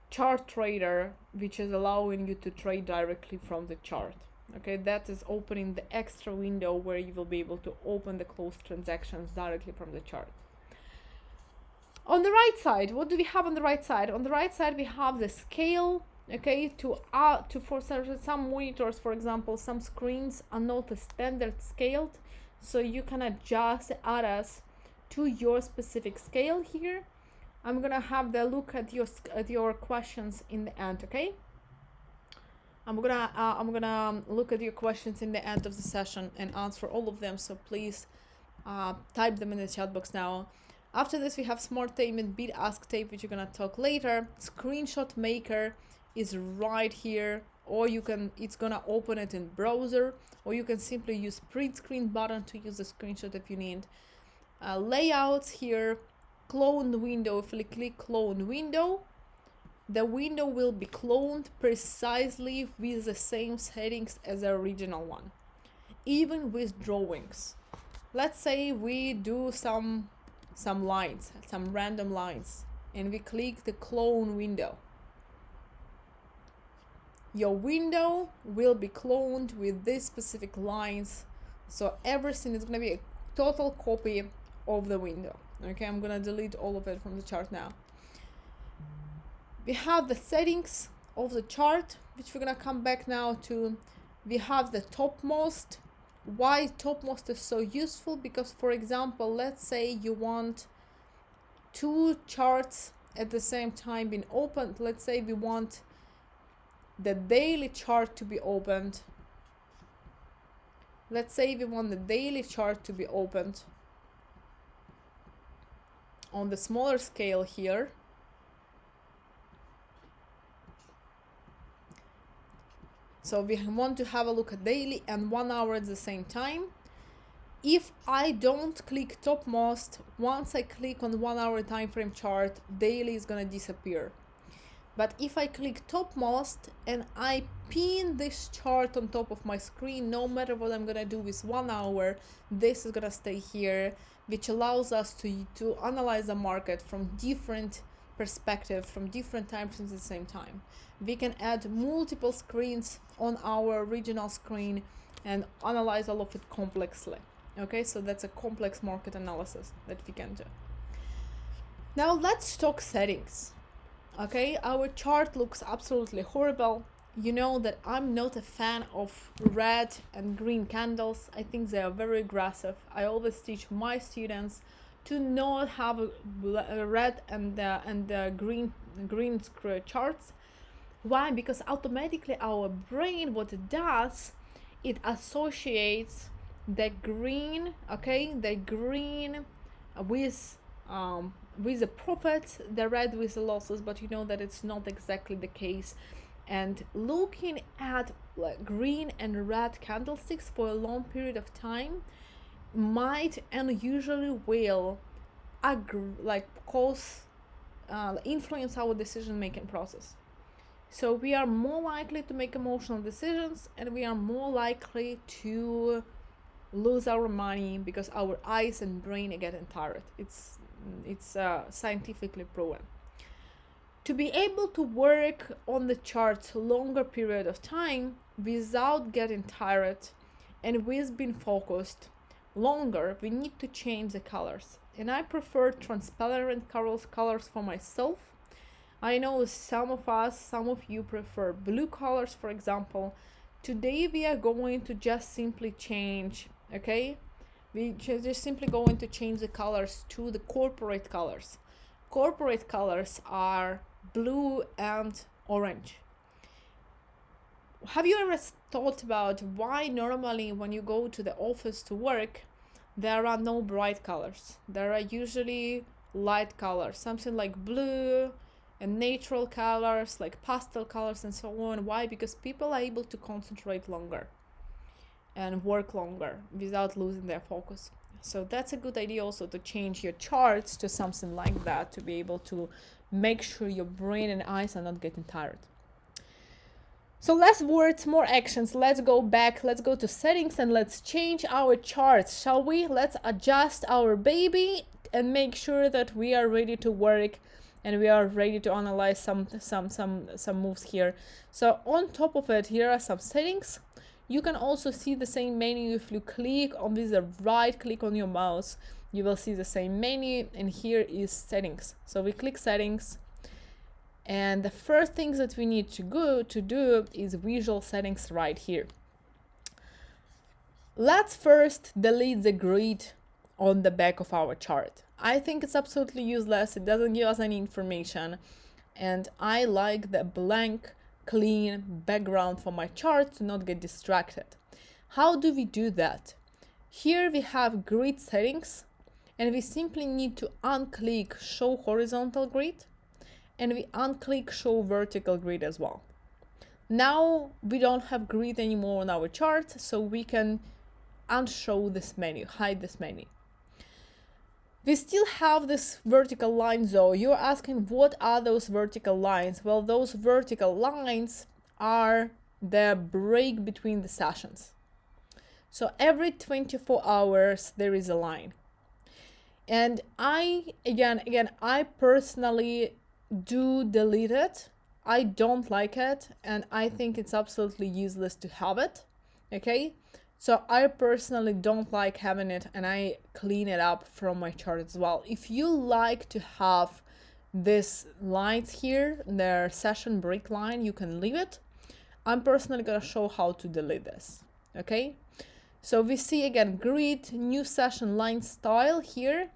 Chart trader, which is allowing you to trade directly from the chart. Okay, that is opening the extra window where you will be able to open the closed transactions directly from the chart. On the right side, what do we have on the right side? On the right side, we have the scale. Okay, for some monitors, for example, some screens are not standard scaled, so you can adjust the ARAS to your specific scale here. I'm gonna have the look at your questions in the end. Okay, I'm gonna look at your questions in the end of the session and answer all of them, so please type them in the chat box now. After this, we have smart tape and bid ask tape, which you're gonna talk later. Screenshot maker is right here, or it's gonna open it in browser, or you can simply use print screen button to use the screenshot if you need. Layouts here, clone window. If we click clone window, the window will be cloned precisely with the same settings as the original one, even with drawings. Let's say we do some lines, some random lines, and we click the clone window. Your window will be cloned with these specific lines, so everything is going to be a total copy of the window. Okay, I'm going to delete all of it from the chart now. We have the settings of the chart, which we're going to come back now to. We have the topmost. Why topmost is so useful? Because, for example, let's say you want two charts at the same time being opened. Let's say we want the daily chart to be opened. Let's say we want the daily chart to be opened on the smaller scale here. So we want to have a look at daily and 1 hour at the same time. If I don't click topmost, once I click on 1 hour time frame chart, daily is gonna disappear. But if I click topmost and I pin this chart on top of my screen, no matter what I'm gonna do with 1 hour, this is gonna stay here, which allows us to analyze the market from different perspectives, from different time frames at the same time. We can add multiple screens on our original screen and analyze all of it complexly. Okay, so that's a complex market analysis that we can do. Now let's talk settings. Okay, our chart looks absolutely horrible. You know that I'm not a fan of red and green candles. I think they are very aggressive. I always teach my students to not have a red and green charts. Why? Because automatically our brain, what it does, it associates the green, okay, the green with the profits, the red with the losses, but you know that it's not exactly the case. And looking at green and red candlesticks for a long period of time might and usually will influence our decision making process. So we are more likely to make emotional decisions, and we are more likely to lose our money because our eyes and brain are getting tired. It's scientifically proven. To be able to work on the charts longer period of time without getting tired and with being focused longer, we need to change the colors. And I prefer transparent colors for myself. I know some of you prefer blue colors, for example. Today we are going to just simply change, okay? We just simply going to change the colors to the corporate colors. Corporate colors are blue and orange. Have you ever thought about why normally when you go to the office to work, there are no bright colors? There are usually light colors, something like blue and natural colors like pastel colors and so on. Why? Because people are able to concentrate longer and work longer without losing their focus. So that's a good idea also to change your charts to something like that, to be able to make sure your brain and eyes are not getting tired. So less words, more actions. Let's go back, let's go to settings and let's change our charts, shall we? Let's adjust our baby and make sure that we are ready to work and we are ready to analyze some moves here. So on top of it, here are some settings. You can also see the same menu if you click on with the right click on your mouse. You will see the same menu, and here is settings. So we click settings, and the first things that we need to do is visual settings right here. Let's first delete the grid on the back of our chart. I think it's absolutely useless. It doesn't give us any information, and I like the blank clean background for my chart to not get distracted. How do we do that? Here we have grid settings, and we simply need to unclick show horizontal grid, and we unclick show vertical grid as well. Now we don't have grid anymore on our chart, so we can unshow this menu, hide this menu. We still have this vertical lines though. You're asking, what are those vertical lines? Well, those vertical lines are the break between the sessions. So every 24 hours there is a line. And I personally do delete it. I don't like it, and I think it's absolutely useless to have it. Okay? So I personally don't like having it, and I clean it up from my chart as well. If you like to have this lines here, the session break line, you can leave it. I'm personally gonna show how to delete this. Okay? So we see again grid, new session line style here,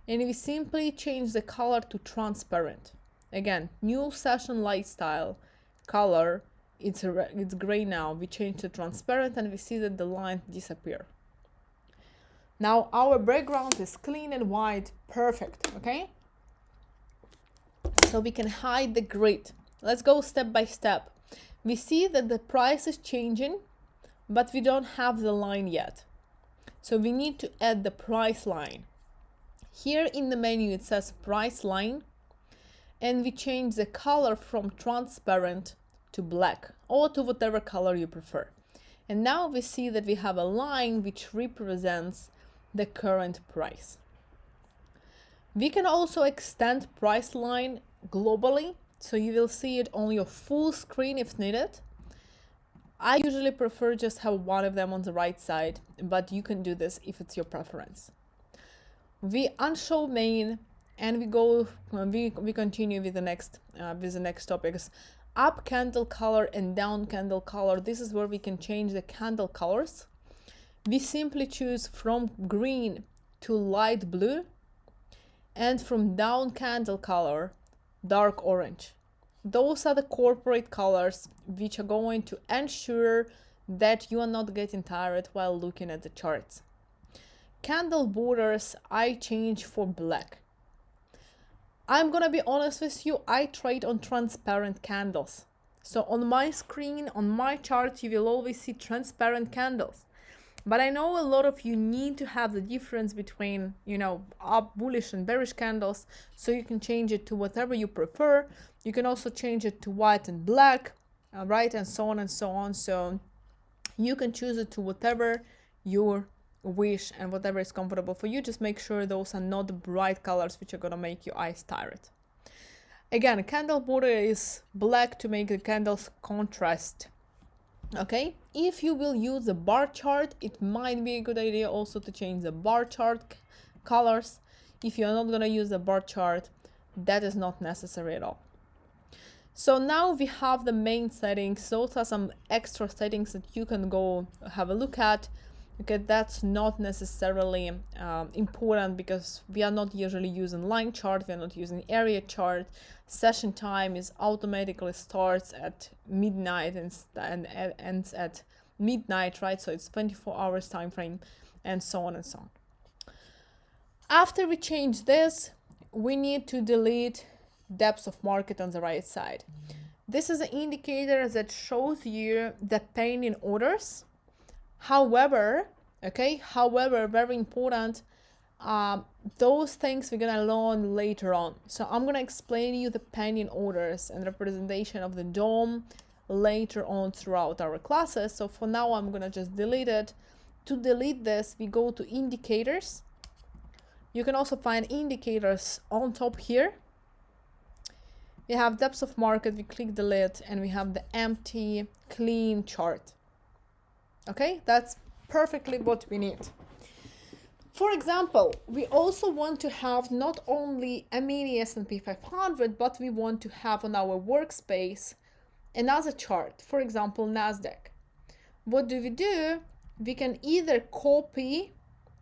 and we simply change the color to transparent. Again, new session light style color. It's gray now. We change to transparent, and we see that the lines disappear. Now our background is clean and white, perfect. Okay, so we can hide the grid. Let's go step by step. We see that the price is changing, but we don't have the line yet, so we need to add the price line. Here in the menu it says price line, and we change the color from transparent to black, or to whatever color you prefer. And now we see that we have a line which represents the current price. We can also extend price line globally, so you will see it on your full screen if needed. I usually prefer just have one of them on the right side, but you can do this if it's your preference. We unshow main, and we continue with the next topics. Up candle color and down candle color. This is where we can change the candle colors. We simply choose from green to light blue, and from down candle color, dark orange. Those are the corporate colors which are going to ensure that you are not getting tired while looking at the charts. Candle borders I change for black. I'm gonna be honest with you, I trade on transparent candles. So on my screen, on my chart, you will always see transparent candles. But I know a lot of you need to have the difference between, up bullish and bearish candles, so you can change it to whatever you prefer. You can also change it to white and black, right, and so on and so on. So you can choose it to whatever you wish and whatever is comfortable for you. Just make sure those are not bright colors which are gonna make your eyes tired. Again, candle border is black to make the candles contrast. Okay, if you will use the bar chart, it might be a good idea also to change the bar chart colors. If you're not gonna use the bar chart, that is not necessary at all. So now we have the main settings. Those are some extra settings that you can go have a look at. Okay, that's not necessarily important because we are not usually using line chart, we are not using area chart. Session time is automatically starts at midnight and ends at midnight, right? So it's 24 hours time frame, and so on and so on. After we change this, we need to delete depth of market on the right side. This is an indicator that shows you the pending orders. However, very important, those things we're gonna learn later on. So I'm gonna explain you the pending orders and representation of the DOM later on throughout our classes. So for now, I'm gonna just delete it. To delete this, we go to indicators. You can also find indicators on top here. We have depth of market, we click delete, and we have the empty, clean chart. Okay, that's perfectly what we need. For example, we also want to have not only a mini S&P 500, but we want to have on our workspace another chart, for example, NASDAQ. What do? We can either copy,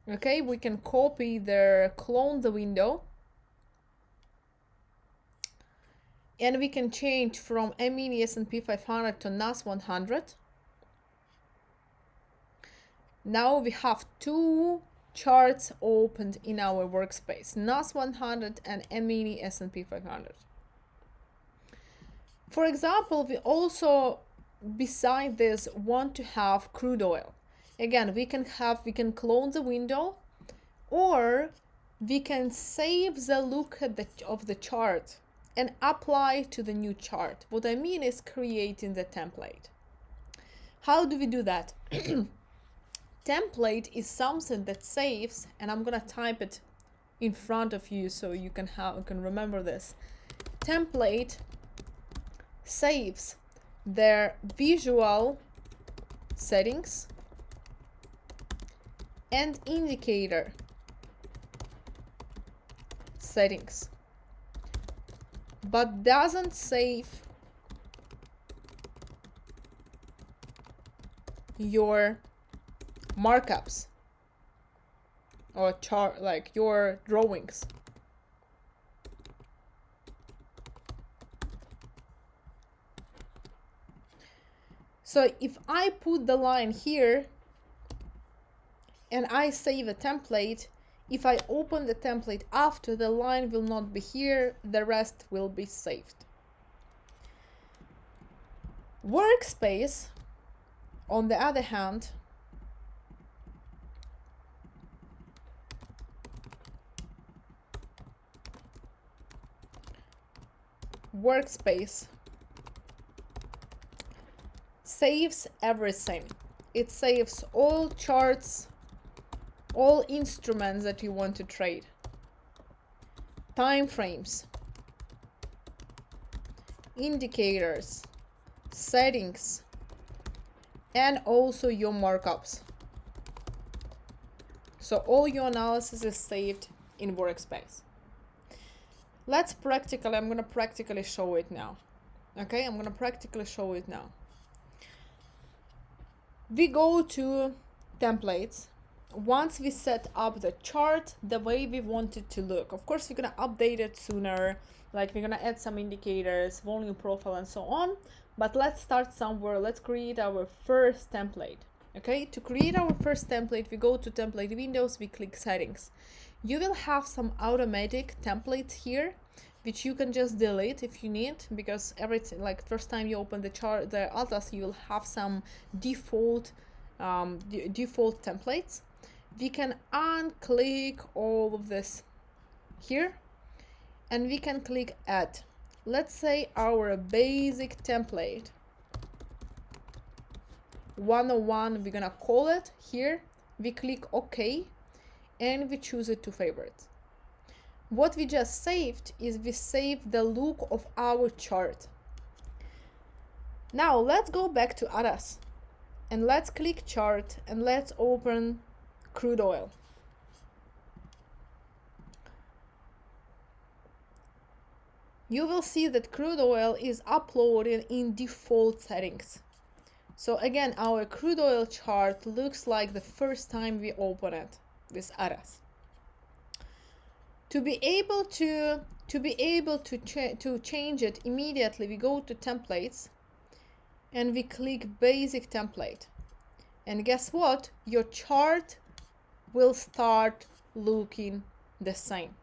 we can copy clone the window, and we can change from a mini S&P 500 to NAS 100. Now we have two charts opened in our workspace, NAS 100 and a mini S&P 500. For example, we also, beside this, want to have crude oil. Again, we can clone the window, or we can save the look of the chart and apply to the new chart. What I mean is creating the template. How do we do that? Template is something that saves, and I'm gonna type it in front of you so you can remember this. Template saves their visual settings and indicator settings, but doesn't save your markups or chart, like your drawings. So if I put the line here and I save a template, if I open the template after, the line will not be here, the rest will be saved. Workspace, on the other hand, saves everything. It saves all charts, all instruments that you want to trade, time frames, indicators, settings, and also your markups. So all your analysis is saved in workspace. I'm gonna practically show it now. We go to templates. Once we set up the chart the way we want it to look, of course we're gonna update it sooner, like we're gonna add some indicators, volume profile, and so on. But let's start somewhere. Let's create our first template. To create our first template, we go to template windows, we click settings. You will have some automatic templates here, which you can just delete if you need, because everything, like first time you open the atlas, you will have some default templates. We can unclick all of this here, and we can click add. Let's say our basic template 101, we're gonna call it here. We click OK, and we choose it to favorites. What we just saved is we saved the look of our chart. Now let's go back to ADAS and let's click chart and let's open crude oil. You will see that crude oil is uploaded in default settings. So again, our crude oil chart looks like the first time we open it with ADAS. To be able to change it immediately, we go to templates and we click basic template. And guess what? Your chart will start looking the same.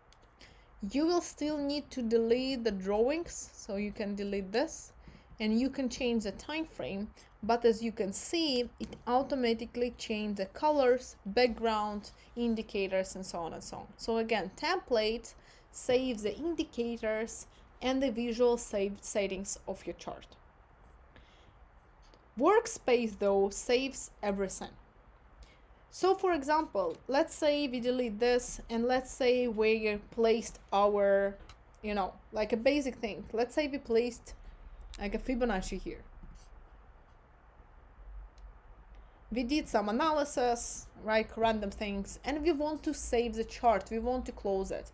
You will still need to delete the drawings, so you can delete this and you can change the time frame, but as you can see, it automatically changed the colors, background, indicators, and so on and so on. So again, template saves the indicators and the visual saved settings of your chart. Workspace though saves everything. So for example, let's say we delete this and let's say we placed our, like a basic thing. Let's say we placed like a Fibonacci here. We did some analysis, right, random things, and we want to save the chart, we want to close it.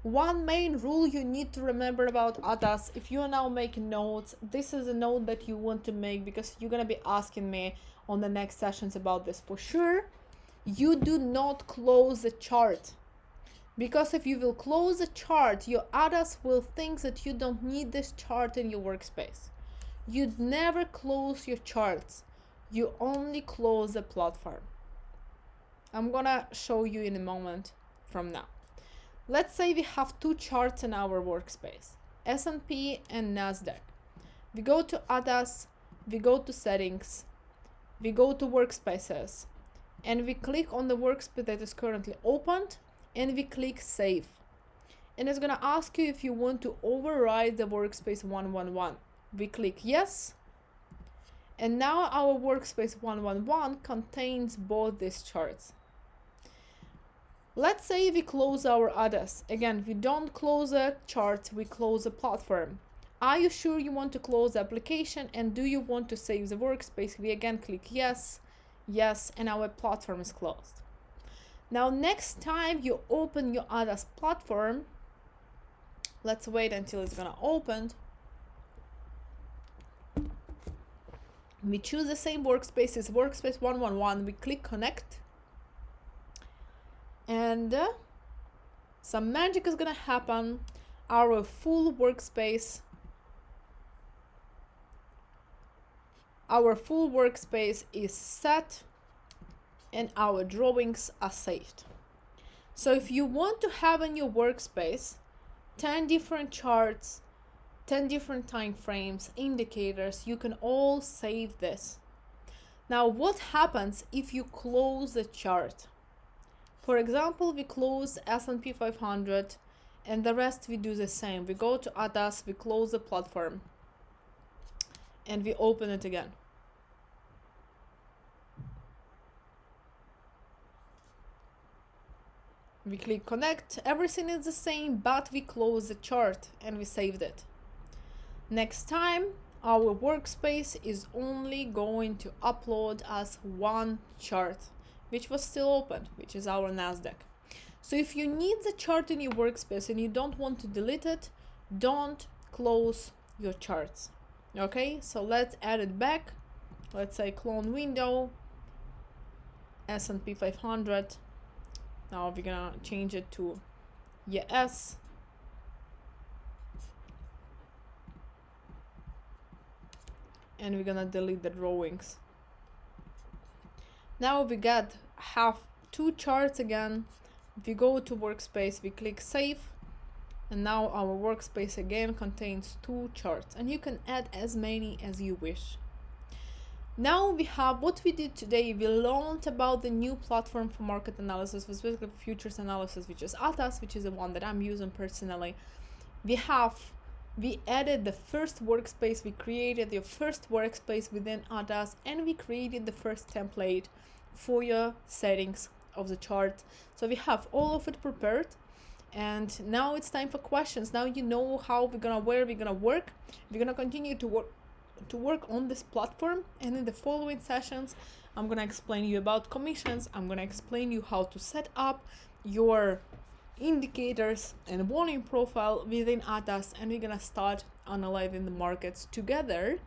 One main rule you need to remember about ADAS, if you are now making notes, this is a note that you want to make because you're going to be asking me on the next sessions about this for sure. You do not close the chart, because if you will close the chart, your ADAS will think that you don't need this chart in your workspace. You'd never close your charts. You only close the platform. I'm gonna show you in a moment from now. Let's say we have two charts in our workspace, S&P and NASDAQ. We go to ADAS, we go to settings, we go to workspaces, and we click on the workspace that is currently opened, and we click save. And it's gonna ask you if you want to override the workspace 111. We click yes. And now our workspace 111 contains both these charts. Let's say we close our ADAS. Again, we don't close a chart, we close a platform. Are you sure you want to close the application, and do you want to save the workspace? We again click yes, yes, and our platform is closed. Now next time you open your ADAS platform, let's wait until it's gonna open. We choose the same workspace as workspace 111, we click connect, and some magic is gonna happen. Our full workspace is set and our drawings are saved. So if you want to have in your workspace 10 different charts, 10 different time frames, indicators, you can all save this. Now what happens if you close the chart? For example, we close S&P 500 and the rest we do the same. We go to ADAS, we close the platform and we open it again. We click connect, everything is the same, but we close the chart and we saved it. Next time, our workspace is only going to upload as one chart, which was still open, which is our NASDAQ. So if you need the chart in your workspace and you don't want to delete it, don't close your charts. Okay, so let's add it back. Let's say clone window, S&P 500. Now we're gonna change it to yes. And we're gonna delete the drawings. Now we have two charts again. We go to workspace, we click save, and now our workspace again contains two charts, and you can add as many as you wish. Now we have what we did today. We learned about the new platform for market analysis, specifically futures analysis, which is ATAS, which is the one that I'm using personally. We added the first workspace, we created your first workspace within ATAS, and we created the first template for your settings of the chart. So we have all of it prepared, and now it's time for questions. Now you know where we're gonna work. We're gonna continue to work on this platform, and in the following sessions I'm gonna explain you about commissions. I'm gonna explain you how to set up your indicators and volume profile within ATAS, and we're gonna start analyzing the markets together,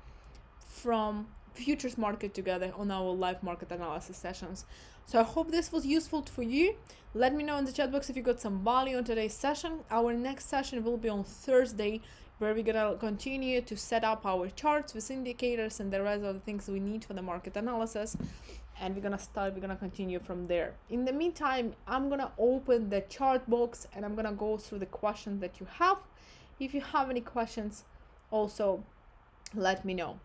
from futures market together on our live market analysis sessions. So I hope this was useful for you. Let me know in the chat box if you got some value on today's session. Our next session will be on Thursday. where we're gonna continue to set up our charts with indicators and the rest of the things we need for the market analysis. And we're gonna continue from there. In the meantime, I'm gonna open the chart box and I'm gonna go through the questions that you have. If you have any questions, also let me know.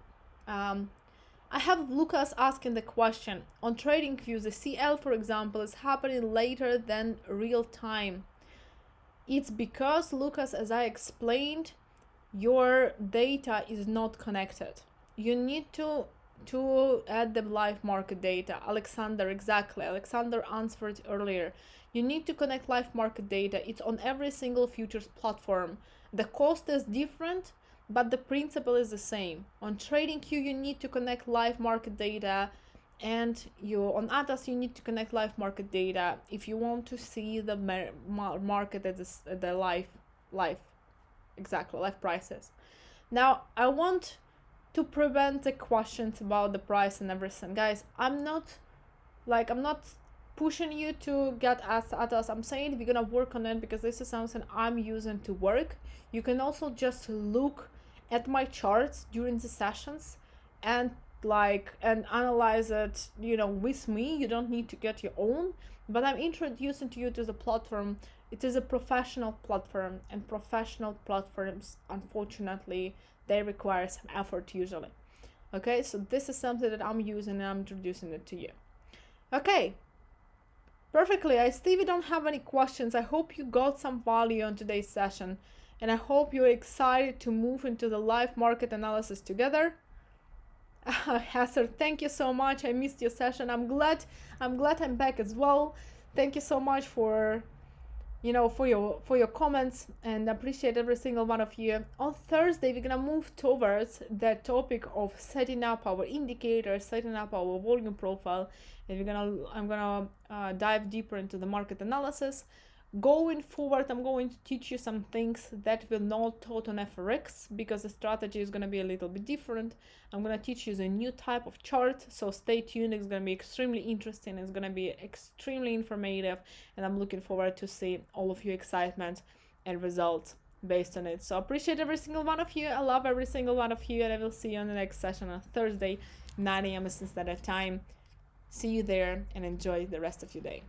I have Lucas asking the question, on TradingView, the CL, for example, is happening later than real time. It's because, Lucas, as I explained, your data is not connected. You need to add the live market data. Alexander, exactly. Alexander answered earlier. You need to connect live market data. It's on every single futures platform. The cost is different, but the principle is the same. On TradingView, you need to connect live market data, and on Atas, you need to connect live market data if you want to see the market at the live prices. Now, I want to prevent the questions about the price and everything. Guys, I'm not pushing you to get Atas. I'm saying we're gonna work on it because this is something I'm using to work. You can also just look at my charts during the sessions and analyze it, with me. You don't need to get your own, but I'm introducing to you to the platform. It is a professional platform, and professional platforms, unfortunately, they require some effort usually. Okay, so this is something that I'm using and I'm introducing it to you. Okay, perfectly. I see we don't have any questions. I hope you got some value on today's session, and I hope you're excited to move into the live market analysis together. Hesser, thank you so much. I missed your session. I'm glad I'm back as well. Thank you so much for your comments, and appreciate every single one of you. On Thursday, we're gonna move towards the topic of setting up our indicators, setting up our volume profile, and I'm gonna dive deeper into the market analysis. Going forward, I'm going to teach you some things that will not taught on FRX because the strategy is going to be a little bit different. I'm going to teach you the new type of chart, so stay tuned. It's going to be extremely interesting. It's going to be extremely informative, and I'm looking forward to see all of your excitement and results based on it. So appreciate every single one of you. I love every single one of you, and I will see you on the next session on Thursday, 9 a.m. Eastern Standard Time. See you there, and enjoy the rest of your day.